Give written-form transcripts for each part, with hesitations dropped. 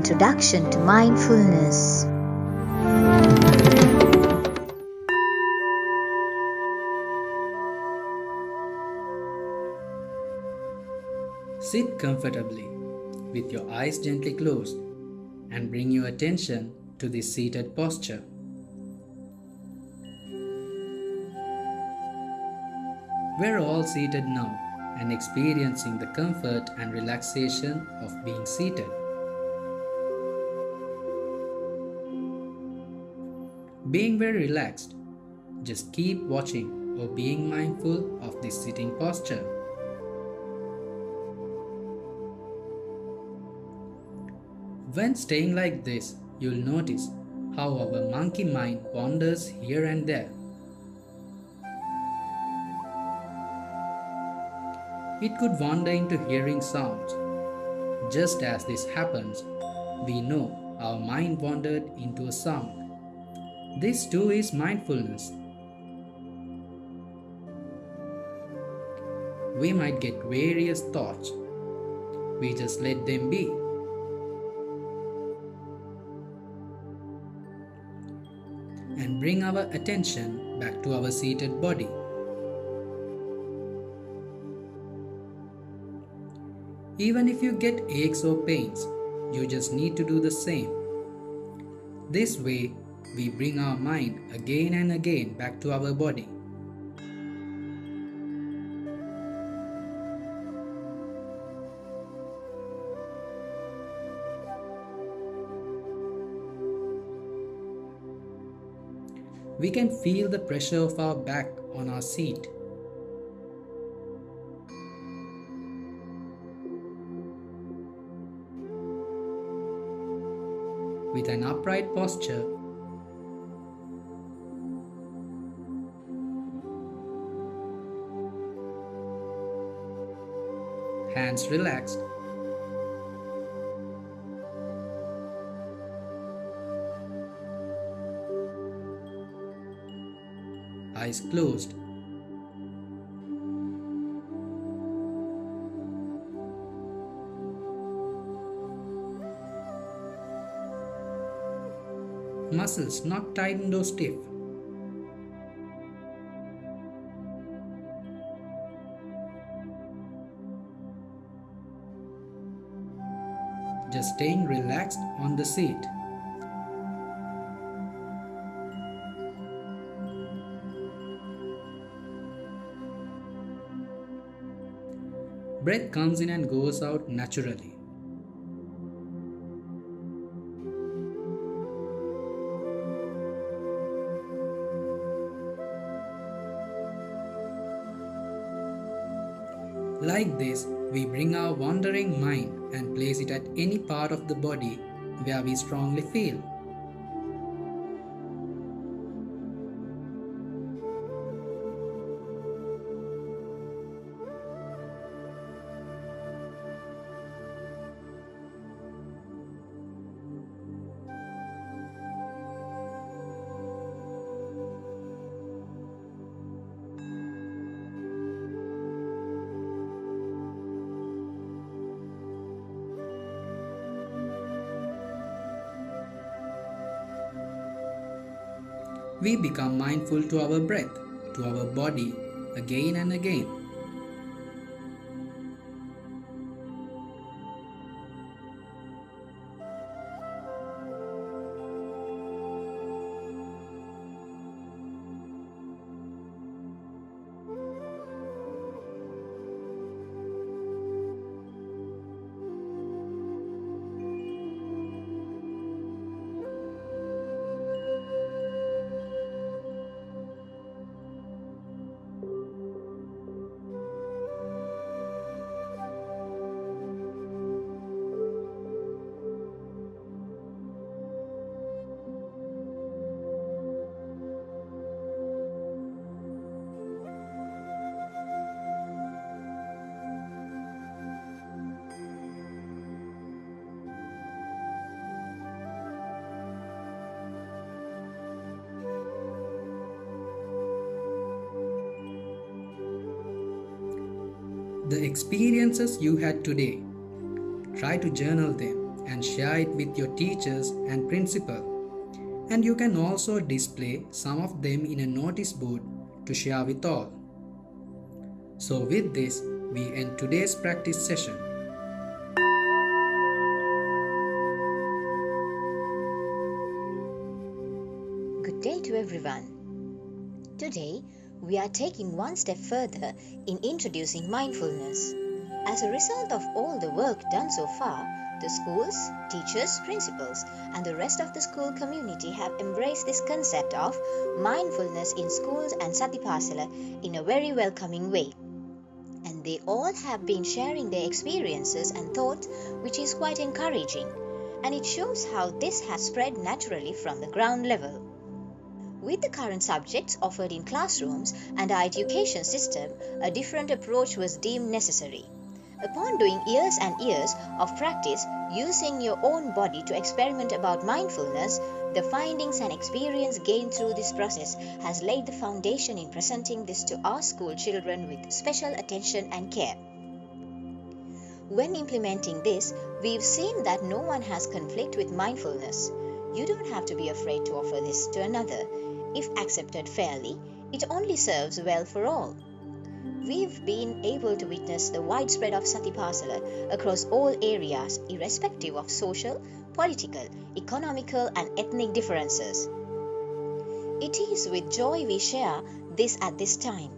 Introduction to Mindfulness. Sit comfortably with your eyes gently closed and bring your attention to this seated posture. We're all seated now and experiencing the comfort and relaxation of being seated. Being very relaxed, just keep watching or being mindful of this sitting posture. When staying like this, you'll notice how our monkey mind wanders here and there. It could wander into hearing sounds. Just as this happens, we know our mind wandered into a sound. This too is mindfulness. We might get various thoughts. We just let them be. And bring our attention back to our seated body. Even if you get aches or pains, you just need to do the same. This way, we bring our mind again and again back to our body. We can feel the pressure of our back on our seat. With an upright posture, hands relaxed, eyes closed. Muscles not tightened or stiff. Just staying relaxed on the seat. Breath comes in and goes out naturally. Like this, we bring our wandering mind and place it at any part of the body where we strongly feel. We become mindful to our breath, to our body, again and again. The experiences you had today, try to journal them and share it with your teachers and principal. And you can also display some of them in a notice board to share with all. So with this, we end today's practice session. Good day to everyone. Today, we are taking one step further in introducing mindfulness. As a result of all the work done so far, the schools, teachers, principals, and the rest of the school community have embraced this concept of mindfulness in schools and Sati Pasala in a very welcoming way. And they all have been sharing their experiences and thoughts, which is quite encouraging. And it shows how this has spread naturally from the ground level. With the current subjects offered in classrooms and our education system, a different approach was deemed necessary. Upon doing years and years of practice using your own body to experiment about mindfulness, the findings and experience gained through this process has laid the foundation in presenting this to our school children with special attention and care. When implementing this, we've seen that no one has conflict with mindfulness. You don't have to be afraid to offer this to another. If accepted fairly, it only serves well for all. We've been able to witness the widespread of Sati Pasala across all areas, irrespective of social, political, economical, and ethnic differences. It is with joy we share this at this time.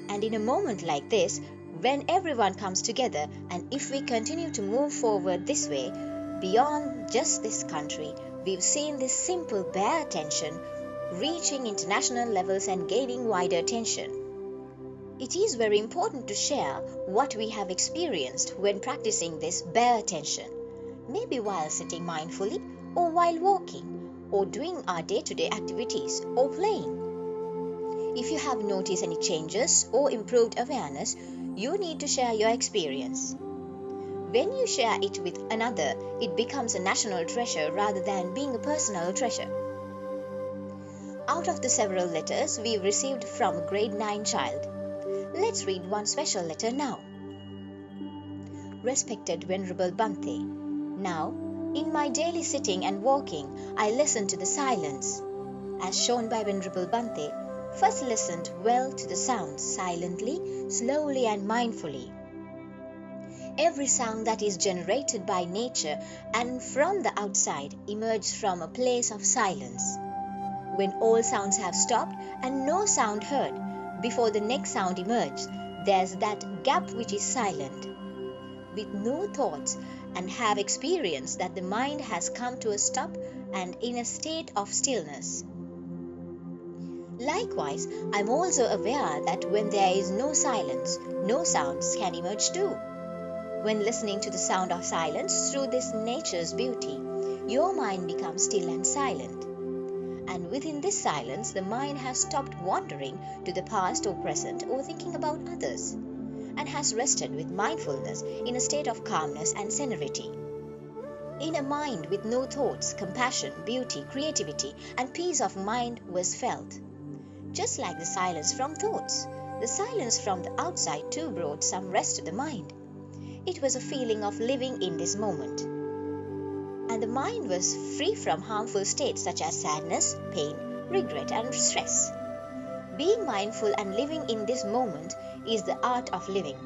And in a moment like this, when everyone comes together, and if we continue to move forward this way, beyond just this country, we've seen this simple bare attention reaching international levels and gaining wider attention. It is very important to share what we have experienced when practicing this bare attention, maybe while sitting mindfully, or while walking, or doing our day-to-day activities, or playing. If you have noticed any changes or improved awareness, you need to share your experience. When you share it with another, it becomes a national treasure rather than being a personal treasure. Out of the several letters we received from a grade 9 child, let's read one special letter now. Respected Venerable Bhante, now, in my daily sitting and walking, I listen to the silence. As shown by Venerable Bhante, first listened well to the sounds silently, slowly and mindfully. Every sound that is generated by nature and from the outside emerges from a place of silence. When all sounds have stopped and no sound heard, before the next sound emerges, there's that gap which is silent. With no thoughts, and have experienced that the mind has come to a stop and in a state of stillness. Likewise, I'm also aware that when there is no silence, no sounds can emerge too. When listening to the sound of silence through this nature's beauty, your mind becomes still and silent. And within this silence, the mind has stopped wandering to the past or present or thinking about others, and has rested with mindfulness in a state of calmness and serenity. In a mind with no thoughts, compassion, beauty, creativity, and peace of mind was felt. Just like the silence from thoughts, the silence from the outside too brought some rest to the mind. It was a feeling of living in this moment. And the mind was free from harmful states such as sadness, pain, regret, and stress. Being mindful and living in this moment is the art of living.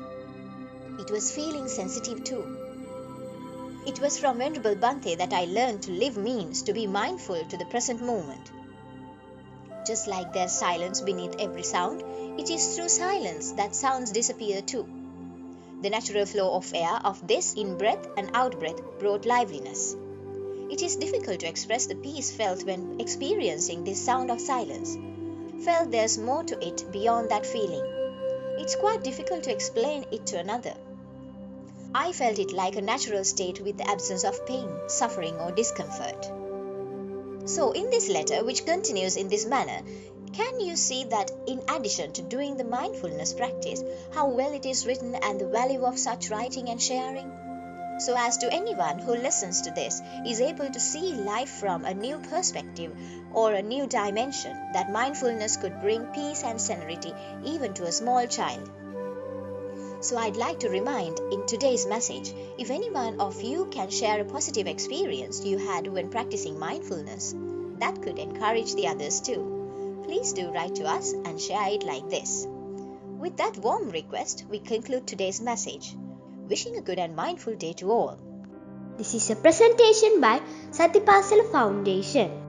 It was feeling sensitive too. It was from Venerable Bhante that I learned to live means to be mindful to the present moment. Just like there's silence beneath every sound, it is through silence that sounds disappear too. The natural flow of air of this in-breath and out-breath brought liveliness. It is difficult to express the peace felt when experiencing this sound of silence. Felt there's more to it beyond that feeling. It's quite difficult to explain it to another. I felt it like a natural state with the absence of pain, suffering, or discomfort. So in this letter, which continues in this manner, can you see that in addition to doing the mindfulness practice, how well it is written and the value of such writing and sharing? So as to anyone who listens to this is able to see life from a new perspective or a new dimension, that mindfulness could bring peace and serenity even to a small child. So I'd like to remind in today's message, if any one of you can share a positive experience you had when practicing mindfulness, that could encourage the others too. Please do write to us and share it like this. With that warm request, we conclude today's message. Wishing a good and mindful day to all. This is a presentation by Sati Pasala Foundation.